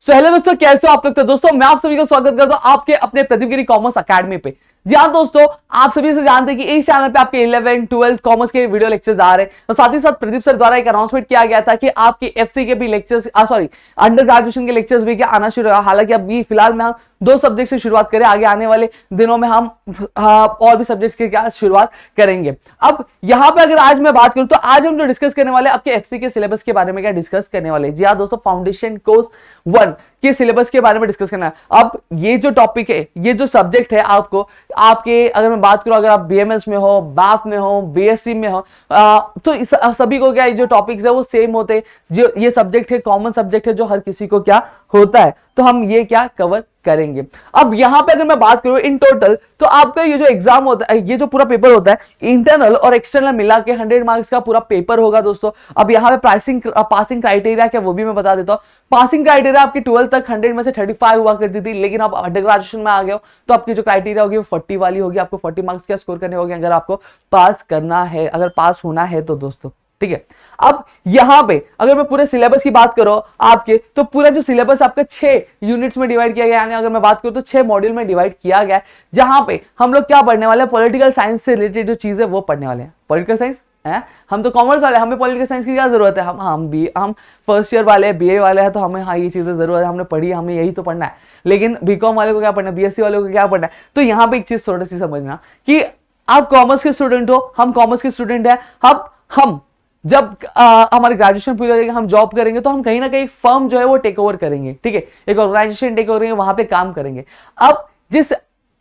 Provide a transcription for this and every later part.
So hello दोस्तों, कैसे हो आप लोग। तो दोस्तों मैं आप सभी का स्वागत करता हूं आपके अपने प्रदीप गिरी कॉमर्स अकेडमी पे। जी हाँ दोस्तों, आप सभी से जानते हैं कि इस चैनल पे आपके 11 12 कॉमर्स के वीडियो लेक्चर्स आ रहे हैं और साथ ही साथ प्रदीप सर द्वारा एक अनाउंसमेंट किया गया था कि आपके एफसी के भी लेक्चर्स सॉरी अंडर ग्रेजुएशन के लेक्चर्स भी क्या आना शुरू हुआ। हालांकि अभी फिलहाल में हम 2 सब्जेक्ट से शुरुआत करें, आगे आने वाले दिनों में हम और भी सब्जेक्ट्स की क्या शुरुआत करेंगे। अब यहाँ पे अगर आज मैं बात करूं तो आज हम जो डिस्कस करने वाले आपके एफसी के सिलेबस के बारे में क्या डिस्कस करने वाले। जी हाँ दोस्तों, फाउंडेशन कोर्स 1 के सिलेबस के बारे में डिस्कस करना है। अब ये जो टॉपिक है, ये जो सब्जेक्ट है, आपको आपके अगर मैं बात करूं, अगर आप बीएमएस में हो, बाप में हो, बीएससी में हो, तो इस सभी को क्या जो टॉपिक्स है वो सेम होते हैं। जो ये सब्जेक्ट है, कॉमन सब्जेक्ट है जो हर किसी को क्या होता है, तो हम ये क्या कवर करेंगे। अब यहां पे अगर मैं बात करूं इन टोटल, तो आपका ये जो एग्जाम होता है, ये जो पूरा पेपर होता है, इंटरनल और एक्सटर्नल मिला के 100 मार्क्स का पूरा पेपर होगा दोस्तों। अब यहाँ पे पासिंग क्राइटेरिया क्या वो भी मैं बता देता हूँ। पासिंग क्राइटेरिया आपकी 12 तक 100 में से 35 हुआ करती थी, लेकिन आप अंडर ग्रेजुएशन में आ गए हो तो आपकी जो क्राइटेरिया होगी वो 40 वाली होगी। आपको 40 मार्क्स क्या स्कोर करने होंगे अगर आपको पास करना है, अगर पास होना है तो दोस्तों, ठीक है। अब यहां पे अगर मैं पूरे सिलेबस की बात करो आपके, तो पूरा जो सिलेबस आपका 6 यूनिट्स में डिवाइड किया गया है। अगर मैं बात करूं तो 6 मॉड्यूल में डिवाइड किया गया है, जहां पे हम लोग क्या पढ़ने वाले हैं, पॉलिटिकल साइंस से रिलेटेड जो चीजें वो पढ़ने वाले हैं। पॉलिटिकल साइंस है, हम तो कॉमर्स वाले, हमें पॉलिटिकल साइंस की क्या जरूरत है। हम फर्स्ट ईयर वाले बीए वाले हैं, तो हमें हाँ ये चीजें जरूरत है, हमने पढ़ी, हमें यही तो पढ़ना है। लेकिन बीकॉम वाले को क्या पढ़ना है, बीएससी वाले को क्या पढ़ना है। तो यहाँ पे एक चीज थोड़ी सी समझना कि आप कॉमर्स के स्टूडेंट हो, हम कॉमर्स के स्टूडेंट है। हम जब हमारे ग्रेजुएशन पूरी हो जाएगी, हम जॉब करेंगे, तो हम कहीं ना कहीं फर्म जो है वो टेक ओवर करेंगे, ठीक है, एक ऑर्गेनाइजेशन टेक ओवर करेंगे, वहां पे काम करेंगे। अब जिस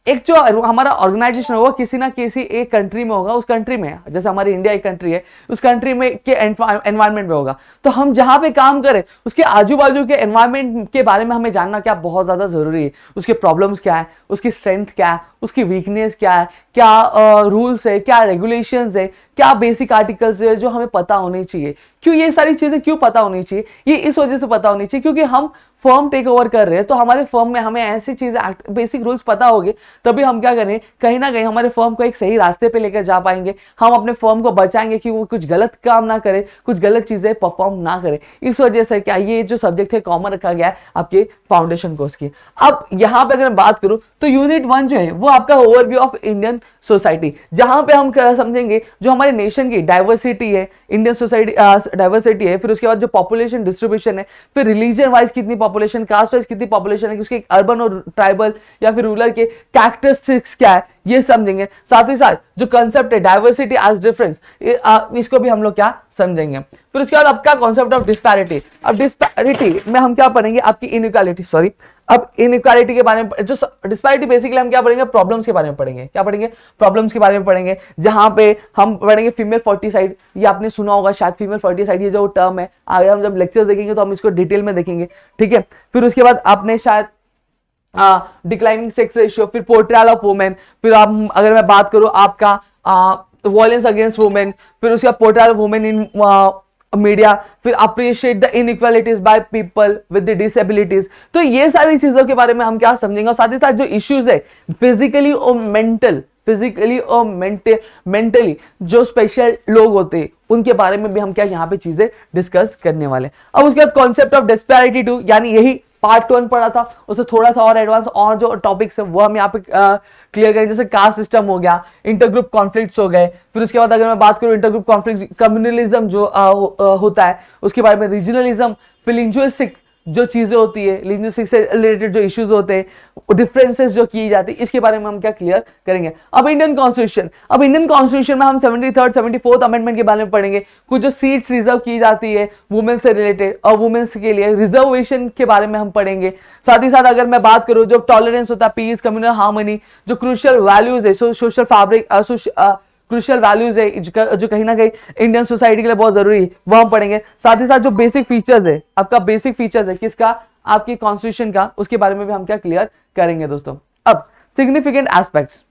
एक जो हमारा ऑर्गेनाइजेशन होगा किसी ना किसी एक कंट्री में होगा, उस कंट्री में, जैसे हमारी इंडिया एक कंट्री है, उस कंट्री में के एनवायरनमेंट में होगा, तो हम जहां पे काम करें उसके आजू बाजू के एनवायरनमेंट के बारे में हमें जानना क्या बहुत ज्यादा जरूरी है। उसके प्रॉब्लम्स क्या है, उसकी स्ट्रेंथ क्या है, उसकी वीकनेस क्या है, क्या रूल्स है, क्या रेगुलेशंस है, क्या बेसिक आर्टिकल्स है जो हमें पता होने चाहिए। क्यों ये सारी चीजें क्यों पता होनी चाहिए, ये इस वजह से पता होनी चाहिए क्योंकि हम फर्म टेक ओवर कर रहे हैं, तो हमारे फर्म में हमें ऐसी चीजें बेसिक रूल्स पता होंगे, तभी हम क्या करें, कहीं ना कहीं हमारे फर्म को एक सही रास्ते पे लेकर जा पाएंगे। हम अपने फर्म को बचाएंगे कि वो कुछ गलत काम ना करे, कुछ गलत चीजें परफॉर्म ना करे। इस वजह से क्या ये जो सब्जेक्ट है कॉमन रखा गया है आपके फाउंडेशन कोर्स की। अब यहाँ पे अगर मैं बात करूं तो यूनिट 1 जो है वो आपका ओवरव्यू ऑफ इंडियन सोसाइटी, जहां पे हम समझेंगे जो हमारे नेशन की डाइवर्सिटी है, इंडियन सोसाइटी डाइवर्सिटी है, फिर उसके बाद जो पॉपुलेशन डिस्ट्रीब्यूशन है, फिर रिलीजन वाइज कितनी पॉपुलेशन, कास्ट वाइज कितनी पॉपुलेशन है, उसके अर्बन और ट्राइबल या फिर रूरल के कैरेक्टरिस्टिक्स क्या है, ये समझेंगे। साथ ही साथ जो कंसेप्ट है डाइवर्सिटी एज डिफरेंस, इसको भी हम लोग क्या समझेंगे। फिर उसके बाद आपका कॉन्सेप्ट ऑफ डिस्पैरिटी। अब डिस्पैरिटी में हम क्या पढ़ेंगे, आपकी इनइक्वालिटी, सॉरी, अब इनइक्वालिटी के बारे में, जो डिस्पैरिटी बेसिकली हम क्या पढ़ेंगे, प्रॉब्लम्स के बारे में पढ़ेंगे। क्या पढ़ेंगे, प्रॉब्लम्स के बारे में पढ़ेंगे, जहां पे हम पढ़ेंगे फीमेल फोर्टिसाइड। ये आपने सुना होगा शायद, फीमेल फोर्टिसाइड ये जो टर्म है, आगे हम जब लेक्चर्स देखेंगे तो हम इसको डिटेल में देखेंगे, ठीक है। फिर उसके बाद आपने शायद डिक्लाइनिंग सेक्स रेशियो, फिर पोर्ट्रेयल ऑफ वुमेन, फिर आप अगर मैं बात करूं आपका वायलेंस अगेंस्ट वुमेन, फिर उसके बाद portrayal of women in media, फिर appreciate the inequalities by people with the disabilities. तो ये सारी चीजों के बारे में हम क्या समझेंगे, और साथ ही साथ जो इश्यूज है फिजिकली और मेंटली जो स्पेशल लोग होते हैं उनके बारे में भी हम क्या यहाँ पे चीजें डिस्कस करने वाले। अब उसके बाद कॉन्सेप्ट ऑफ डिस्पैरिटी 2, यानी यही पार्ट 1 पढ़ा था, उससे थोड़ा सा और एडवांस और जो टॉपिक्स है वो हम यहाँ पे क्लियर करेंगे। जैसे कास्ट सिस्टम हो गया, इंटरग्रुप कॉन्फ्लिक्ट्स हो गए, फिर उसके बाद अगर मैं बात करूं इंटरग्रुप कॉन्फ्लिक्ट, कम्युनलिज्म जो होता है उसके बारे में, रीजनलिज्म, फिर लिंग्विस्टिक जो चीजें होती है, लिंग्विस्टिक से रिलेटेड जो इश्यूज होते हैं, डिफरेंसेस जो की जाती है, इसके बारे में हम क्या क्लियर करेंगे। अब इंडियन कॉन्स्टिट्यूशन में हम 73rd 74th अमेंडमेंट के बारे में पढ़ेंगे। कुछ जो सीट्स रिजर्व की जाती है वुमेन से रिलेटेड, और वुमेन्स के लिए रिजर्वेशन के बारे में हम पढ़ेंगे। साथ ही साथ अगर मैं बात करूं जो टॉलरेंस होता है, पीस, कम्युनल हार्मनी, जो क्रूशियल वैल्यूज है, सोशल फैब्रिक, क्रूशियल वैल्यूज है जो कहीं ना कहीं इंडियन सोसाइटी के लिए बहुत जरूरी है, वो हम पढ़ेंगे। साथ ही साथ जो बेसिक फीचर्स है, आपका बेसिक फीचर्स है किसका, आपकी कॉन्स्टिट्यूशन का, उसके बारे में भी हम क्या क्लियर करेंगे दोस्तों। अब सिग्निफिकेंट एस्पेक्ट्स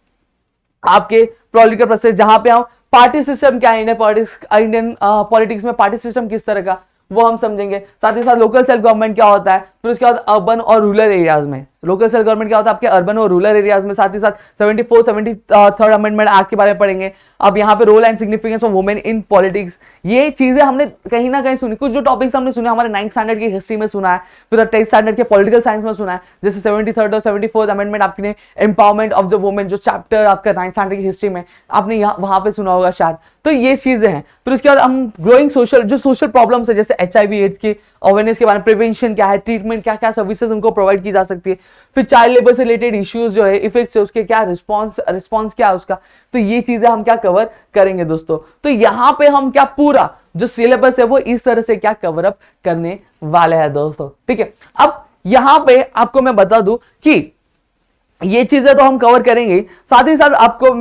आपके पॉलिटिकल प्रोसेस, जहां पे हम पार्टी सिस्टम क्या है, इंडियन पॉलिटिक्स में पार्टी सिस्टम किस तरह का, वो हम समझेंगे। साथ ही साथ लोकल सेल्फ गवर्नमेंट क्या होता है, फिर उसके बाद अर्बन और रूरल एरियाज में, लोकल सेल्फ गवर्नमेंट क्या होता है आपके अर्बन और रूरल एरियाज में। साथ ही साथ 74 73rd अमेंडमेंट एक्ट के बारे में पढ़ेंगे। अब यहाँ पे role and significance of women in politics, ये चीजें हमने कहीं ना कहीं सुनी। कुछ जो टॉपिक्स हमने सुने हमारे 9th स्टैंडर्ड की हिस्ट्री में सुना है, फिर 10th स्टैंडर्ड के पॉलिटिकल साइंस में सुना है, जैसे 73rd और 74th अमेंडमेंट आपने एम्पावरमेंट ऑफ द वुमेन जो चैप्टर आपका 9th स्टैंडर्ड की हिस्ट्री में आपने वहां पे सुना होगा शायद। तो ये चीजें हैं। फिर उसके बाद हम ग्रोइंग सोशल प्रॉब्लम्स है जैसे HIV एड्स की अवेयरनेस के बारे में, प्रिवेंशन क्या है, ट्रीटमेंट क्या क्या सर्विसेज उनको प्रोवाइड की जा सकती है। फिर चाइल्ड लेबर से रिलेटेड इश्यूज जो है, इफेक्ट्स है उसके, क्या रिस्पॉन्स क्या है उसका। तो ये चीजें हम क्या कवर करेंगे दोस्तों। तो यहाँ पे हम क्या पूरा जो सिलेबस है वो इस तरह से क्या कवर अप करने वाले हैं दोस्तों, ठीक है। अब यहां पे आपको मैं बता दूं कि ये चीजें तो हम कवर करेंगे, साथ ही साथ आपको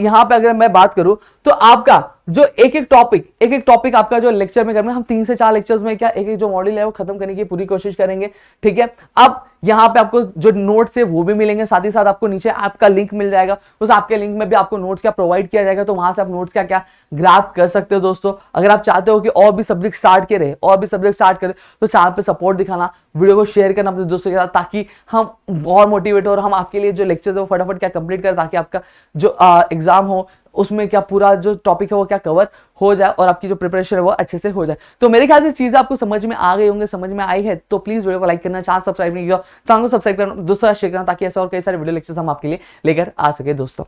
यहां पे अगर मैं बात करूं तो आपका जो एक एक टॉपिक आपका जो लेक्चर में करना है, हम 3 से 4 लेक्चर्स में क्या एक एक जो मॉड्यूल है वो खत्म करने की पूरी कोशिश करेंगे, ठीक है। अब यहाँ पे आपको जो नोट्स है वो भी मिलेंगे, साथ ही साथ आपको नीचे आपका लिंक मिल जाएगा, उस आपके लिंक में भी आपको नोट्स क्या प्रोवाइड किया जाएगा, तो वहां से आप नोट्स क्या क्या ग्रैब कर सकते हो दोस्तों। अगर आप चाहते हो कि और भी सब्जेक्ट स्टार्ट करें तो चैनल पे सपोर्ट दिखाना, वीडियो को शेयर करना अपने दोस्तों के साथ, ताकि हम और मोटिवेट हो और हम आपके लिए जो लेक्चर्स है वो फटाफट क्या कंप्लीट करें, ताकि आपका जो एग्जाम हो उसमें क्या पूरा जो टॉपिक है वो क्या कवर हो जाए और आपकी जो प्रिपरेशन है वो अच्छे से हो जाए। तो मेरे ख्याल से चीजें आपको समझ में आ गई होंगे, समझ में आई है तो प्लीज वीडियो को लाइक करना, चैनल सब्सक्राइब नहीं किया चैनल को सब्सक्राइब करना, दोस्तों शेयर करना, ताकि ऐसे और कई सारे वीडियो लेक्चर्स हम आपके लिए लेकर आ सके दोस्तों।